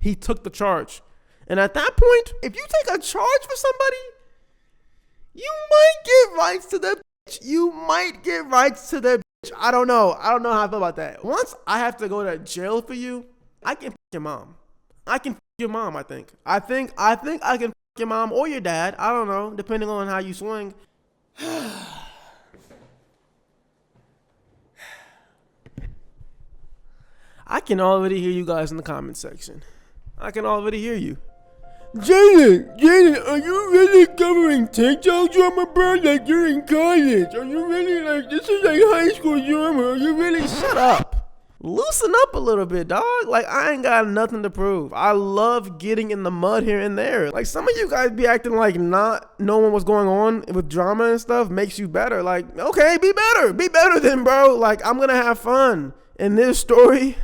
He took the charge. And at that point, if you take a charge for somebody, you might get rights to their bitch. You might get rights to their bitch. I don't know. I don't know how I feel about that. Once I have to go to jail for you, I can f your mom. I can f your mom, I think. I think I can f your mom or your dad. I don't know, depending on how you swing. I can already hear you guys in the comment section. I can already hear you. Jaden, are you really covering TikTok drama, bro? Like you're in college? Are you really like, this is like high school drama? Are you really? Shut up. Loosen up a little bit, dog. Like, I ain't got nothing to prove. I love getting in the mud here and there. Like, some of you guys be acting like not knowing what's going on with drama and stuff makes you better. Like, okay, be better. Be better then, bro. Like, I'm gonna have fun. And this story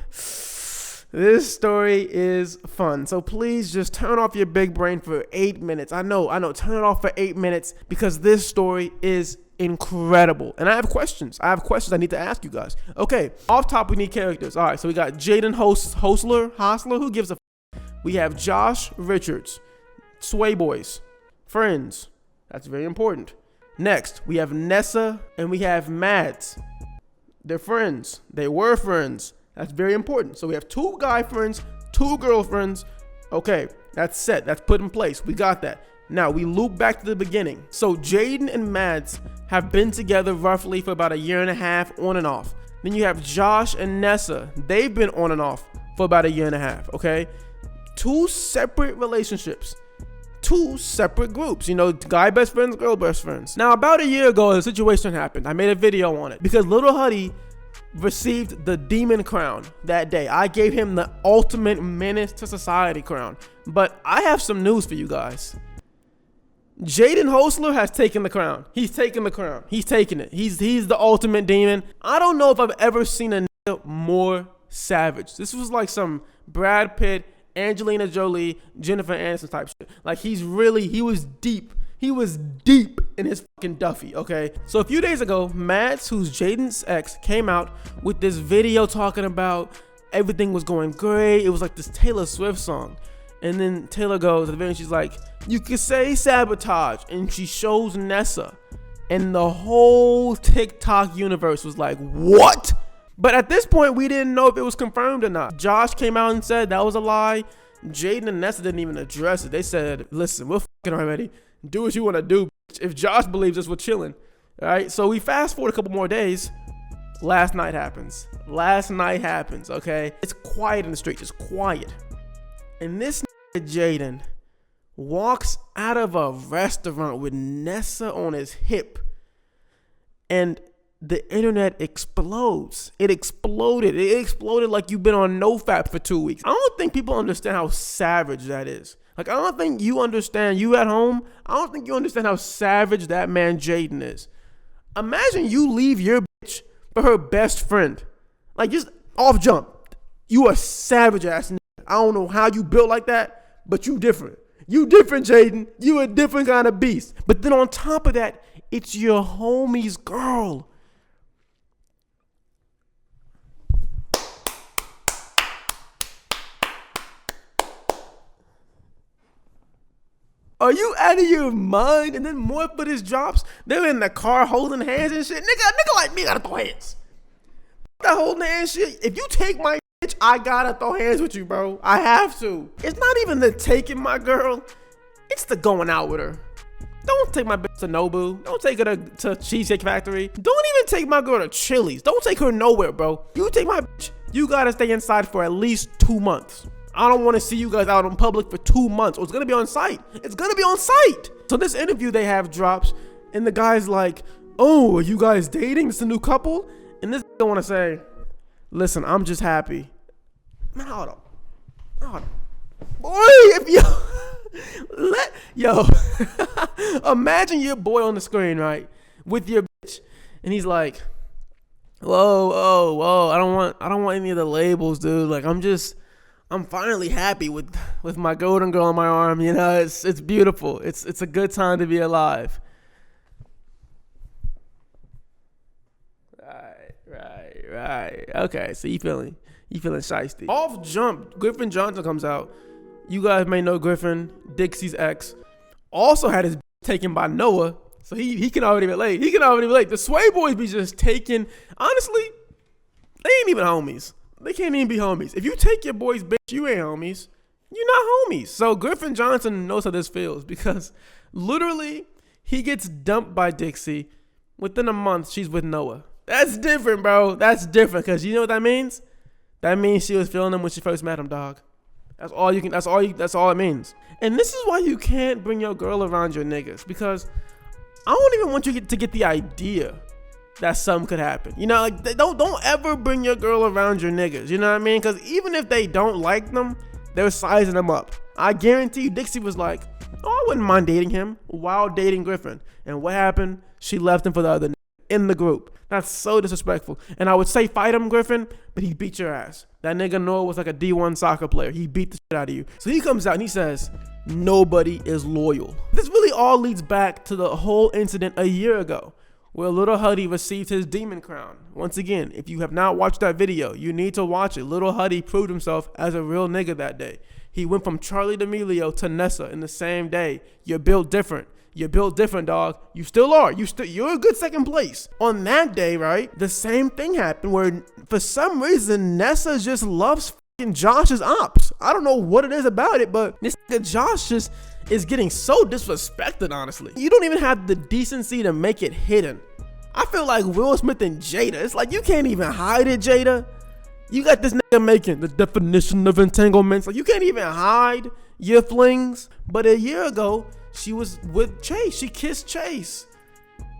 is fun. So please just turn off your big brain for 8 minutes. I know. Turn it off for 8 minutes because this story is incredible. And I have questions. I need to ask you guys. Okay, off top, we need characters. All right, so we got Jaden Hossler. Who gives a f? We have Josh Richards, Sway Boys, friends. That's very important. Next, we have Nessa and we have Mads. They're friends. They were friends. That's very important. So we have 2 guy friends, 2 girlfriends. Okay, that's set. That's put in place. We got that. Now we loop back to the beginning. So Jaden and Mads have been together roughly for about 1.5 years on and off. Then you have Josh and Nessa. They've been on and off for about 1.5 years, okay? 2 separate relationships. 2 separate groups, you know, guy best friends, girl best friends. Now, about a year ago, a situation happened. I made a video on it because Little Huddy received the demon crown that day. I gave him the ultimate menace to society crown. But I have some news for you guys. Jaden Hossler has taken the crown. He's taken the crown. He's taken it. He's the ultimate demon. I don't know if I've ever seen a nigga more savage. This was like some Brad Pitt, Angelina Jolie, Jennifer Aniston type shit. Like he was deep. He was deep in his fucking Duffy, okay? So a few days ago, Mads, who's Jaden's ex, came out with this video talking about everything was going great. It was like this Taylor Swift song. And then Taylor goes at the video, she's like, you could say sabotage. And she shows Nessa. And the whole TikTok universe was like, what? But at this point, we didn't know if it was confirmed or not. Josh came out and said that was a lie. Jaden and Nessa didn't even address it. They said, listen, we're fucking already. Do what you want to do. If Josh believes us, we're chilling. All right. So we fast forward a couple more days. Last night happens. Okay. It's quiet in the streets. It's quiet. And this Jaden walks out of a restaurant with Nessa on his hip. And the internet explodes. It exploded like you've been on NoFap for 2 weeks. I don't think people understand how savage that is. Like, I don't think you understand, you at home, I don't think you understand how savage that man Jaden is. Imagine you leave your bitch for her best friend. Like, just off jump. You a savage ass nigga. I don't know how you built like that, but you different. You different, Jaden. You a different kind of beast. But then on top of that, it's your homie's girl. Are you out of your mind? And then more for this drops. They're in the car holding hands and shit. Nigga like me gotta throw hands. That holding hands shit. If you take my bitch, I gotta throw hands with you, bro. I have to. It's not even the taking my girl. It's the going out with her. Don't take my bitch to Nobu. Don't take her to Cheesecake Factory. Don't even take my girl to Chili's. Don't take her nowhere, bro. You take my bitch, you gotta stay inside for at least 2 months. I don't want to see you guys out in public for 2 months. Or it's going to be on site. It's going to be on site. So this interview they have drops. And the guy's like, oh, are you guys dating? It's a new couple? And this I want to say, listen, I'm just happy. Man, hold on. Boy, if imagine your boy on the screen, right? With your bitch. And he's like, whoa. I don't want any of the labels, dude. Like, I'm finally happy with my golden girl on my arm. You know, it's beautiful. It's a good time to be alive. Right. Okay, so you feeling shiesty. Off jump, Griffin Johnson comes out You guys may know Griffin, Dixie's ex, also had his taken by Noah. So he can already relate. The Sway boys be just taking, honestly, they ain't even homies. They can't even be homies. If you take your boy's bitch, you ain't homies. You're not homies. So Griffin Johnson knows how this feels because literally he gets dumped by Dixie. Within a month, she's with Noah. That's different, bro. That's different because you know what that means? That means she was feeling him when she first met him, dog. That's all it means. And this is why you can't bring your girl around your niggas, because I don't even want you to get the idea that something could happen. You know, like don't ever bring your girl around your niggas. You know what I mean? Because even if they don't like them, they're sizing them up. I guarantee you, Dixie was like, oh, I wouldn't mind dating him while dating Griffin. And what happened? She left him for the other nigga in the group. That's so disrespectful. And I would say fight him, Griffin, but he beat your ass. That nigga Noah was like a D1 soccer player. He beat the shit out of you. So he comes out and he says, nobody is loyal. This really all leads back to the whole incident a year ago where Little Huddy received his demon crown. Once again, if you have not watched that video, you need to watch it. Little Huddy proved himself as a real nigga that day. He went from Charlie D'Amelio to Nessa in the same day. You're built different. You're built different, dog. You still are. You're a good second place. On that day, right, the same thing happened where for some reason Nessa just loves fucking Josh's ops. I don't know what it is about it, but this nigga Josh just is getting so disrespected, honestly. You don't even have the decency to make it hidden. I feel like Will Smith and Jada. It's like you can't even hide it, Jada. You got this nigga making the definition of entanglements. Like you can't even hide your flings. But a year ago, she was with Chase. She kissed Chase.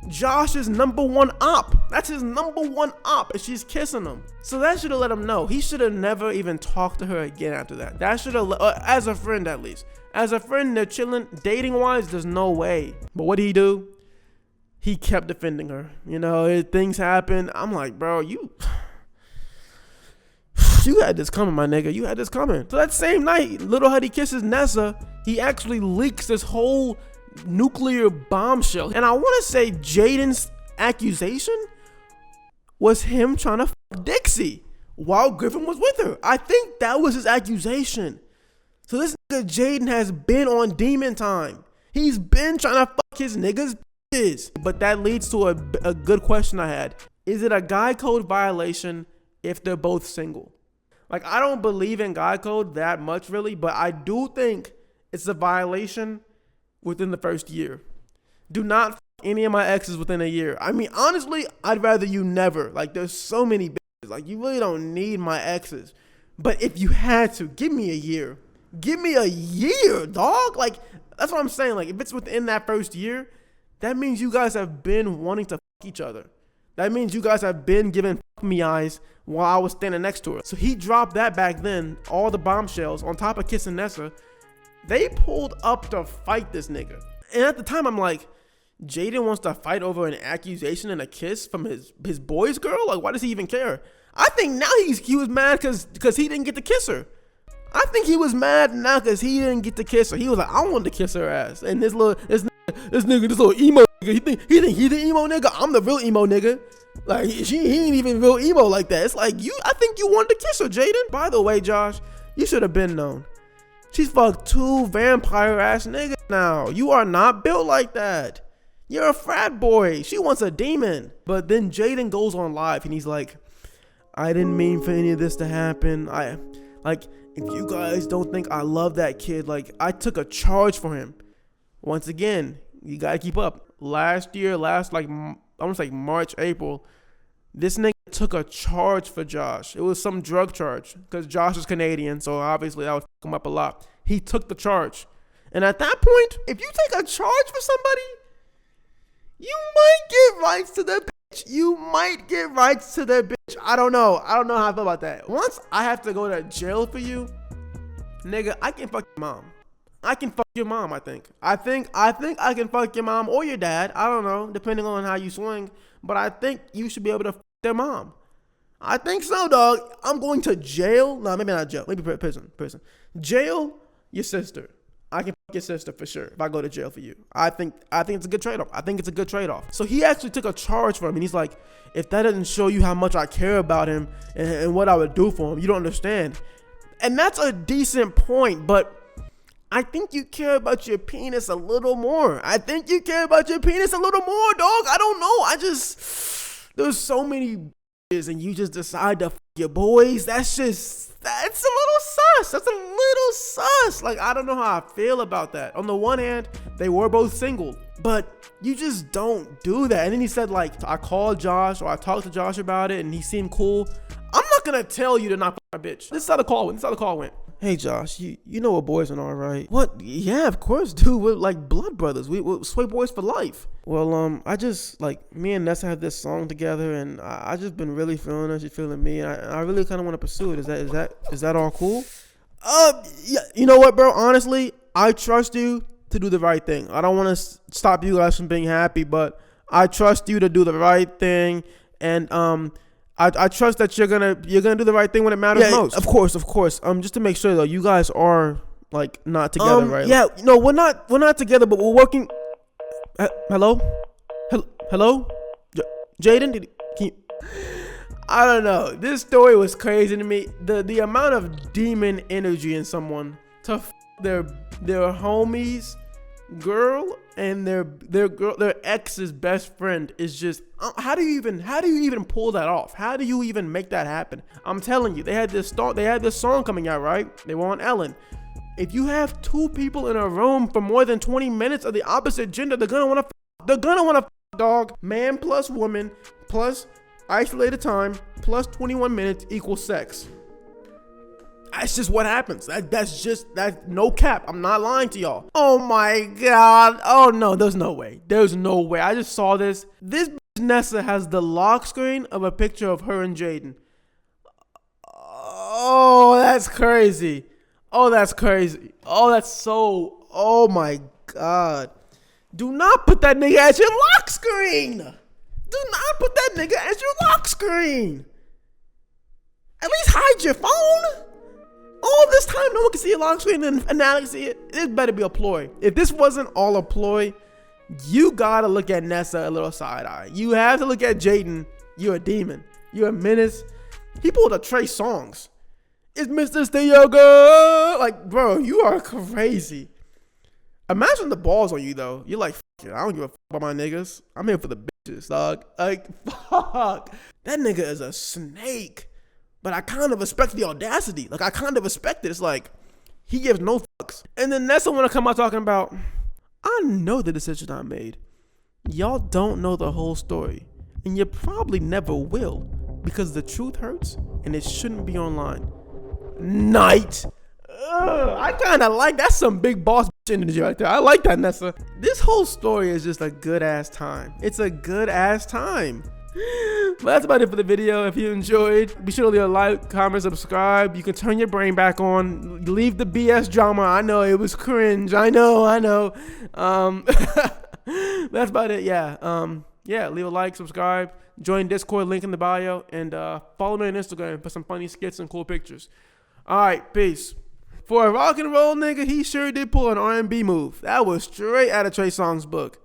Josh's #1 op. That's his #1 op, and she's kissing him. So that should have let him know. He should have never even talked to her again after that. That should have, as a friend at least. As a friend, they're chilling. Dating-wise, there's no way. But what did he do? He kept defending her. You know, things happen. I'm like, bro, you had this coming, my nigga. You had this coming. So that same night, Little Huddy kisses Nessa. He actually leaks this whole nuclear bombshell. And I want to say Jaden's accusation was him trying to fuck Dixie while Griffin was with her. I think that was his accusation. So this nigga Jaden has been on demon time. He's been trying to fuck his niggas bitches. But that leads to a good question I had. Is it a guy code violation if they're both single? Like, I don't believe in guy code that much really, but I do think it's a violation within the first year. Do not f any of my exes within a year. I mean, honestly, I'd rather you never. Like, there's so many bitches. Like, you really don't need my exes. But if you had to, give me a year. Give me a year, dog. Like, that's what I'm saying. Like, if it's within that first year, that means you guys have been wanting to f each other. That means you guys have been giving f me eyes while I was standing next to her. So he dropped that back then, all the bombshells, on top of kissing Nessa. They pulled up to fight this nigga. And at the time, I'm like, Jaden wants to fight over an accusation and a kiss from his boy's girl? Like, why does he even care? I think now he was mad because he didn't get to kiss her. I think he was mad now because he didn't get to kiss her. He was like, I wanted to kiss her ass. And this little emo nigga, he think he the emo nigga. I'm the real emo nigga. Like, he ain't even real emo like that. It's like, I think you wanted to kiss her, Jaden. By the way, Josh, you should have been known. She's fucked 2 vampire ass niggas now. You are not built like that. You're a frat boy. She wants a demon. But then Jaden goes on live and he's like, I didn't mean for any of this to happen. If you guys don't think I love that kid, like, I took a charge for him. Once again, you gotta keep up. Last year, I want to say March, April, this nigga took a charge for Josh. It was some drug charge because Josh is Canadian, so obviously that would fuck him up a lot. He took the charge. And at that point, if you take a charge for somebody, you might get rights to their bitch. You might get rights to their bitch. I don't know how I feel about that. Once I have to go to jail for you, nigga, I can fuck your mom. I can fuck your mom, I think. I think I can fuck your mom or your dad. I don't know, depending on how you swing. But I think you should be able to fuck their mom. I think so, dog. I'm going to jail. No, maybe not jail. Maybe prison. Jail, your sister. I can fuck your sister for sure if I go to jail for you. I think it's a good trade-off. So he actually took a charge for him, and he's like, if that doesn't show you how much I care about him and what I would do for him, you don't understand. And that's a decent point, but I think you care about your penis a little more. I think you care about your penis a little more, dog. I don't know. There's so many bitches and you just decide to f your boys. That's a little sus. That's a little sus. Like, I don't know how I feel about that. On the one hand, they were both single, but you just don't do that. And then he said, like, I called Josh or I talked to Josh about it and he seemed cool. I'm not gonna tell you to not f my bitch. This is how the call went. Hey Josh, you know what boys and all, right? What? Yeah, of course, dude. We're like blood brothers. We're sway boys for life. Well, I just, like, me and Nessa have this song together, and I just been really feeling her. She's feeling me, and I really kind of want to pursue it. Is that all cool? Yeah. You know what, bro? Honestly, I trust you to do the right thing. I don't want to stop you guys from being happy, but I trust you to do the right thing, and I trust that you're gonna do the right thing when it matters most. Of course. Just to make sure though, you guys are like not together, right? Yeah, no, we're not together, but we're working. Hello, Jaden. I don't know. This story was crazy to me. The amount of demon energy in someone to their homies girl and their ex's best friend is just, how do you even pull that off? How do you even make that happen? I'm telling you, they had this song coming out, right? They were on Ellen. If you have two people in a room for more than 20 minutes of the opposite gender, they're gonna want to dog. Man plus woman plus isolated time plus 21 minutes equals sex. That's just what happens. That's no cap. I'm not lying to y'all. Oh my God. Oh no, there's no way. I just saw this. This Nessa has the lock screen of a picture of her and Jaden. Oh, that's crazy. Oh, my God. Do not put that nigga as your lock screen. At least hide your phone. All this time, no one can see your lock screen and now you see it. This better be a ploy. If this wasn't all a ploy, you gotta look at Nessa a little side eye. You have to look at Jaden. You're a demon. You're a menace. He pulled a Trey Songz. It's Mr. Stay Yoga. Like, bro, you are crazy. Imagine the balls on you, though. You're like, fuck it. I don't give a fuck about my niggas. I'm here for the bitches, dog. Like, fuck. That nigga is a snake. But I kind of respect the audacity. Like, I kind of respect it. It's like, he gives no fucks. And then Nessa want to come out talking about, I know the decision I made. Y'all don't know the whole story. And you probably never will. Because the truth hurts. And it shouldn't be online. Night. I kind of like, that's some big boss energy right there. I like that, Nessa. This whole story is just a good ass time. It's a good ass time. But that's about it for the video. If you enjoyed, be sure to leave a like, comment, subscribe. You can turn your brain back on. Leave the BS drama. I know it was cringe. I know. That's about it. Yeah, leave a like, subscribe, join Discord, link in the bio, and follow me on Instagram for some funny skits and cool pictures. All right, peace. For a rock and roll nigga, he sure did pull an R&B move. That was straight out of Trey Songz' book.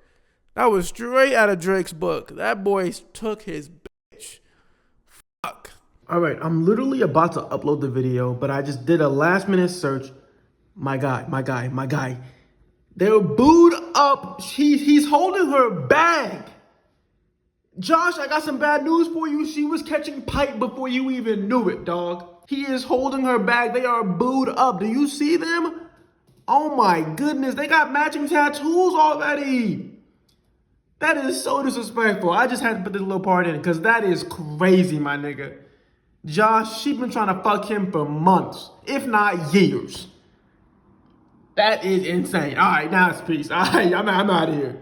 That was straight out of Drake's book. That boy took his bitch. Fuck. All right, I'm literally about to upload the video, but I just did a last minute search. My guy. They're booed up. He's holding her bag. Josh, I got some bad news for you. She was catching pipe before you even knew it, dog. He is holding her bag. They are booed up. Do you see them? Oh my goodness. They got matching tattoos already. That is so disrespectful. I just had to put this little part in because that is crazy, my nigga. Josh, she been trying to fuck him for months, if not years. That is insane. All right, now it's peace. All right, I'm out of here.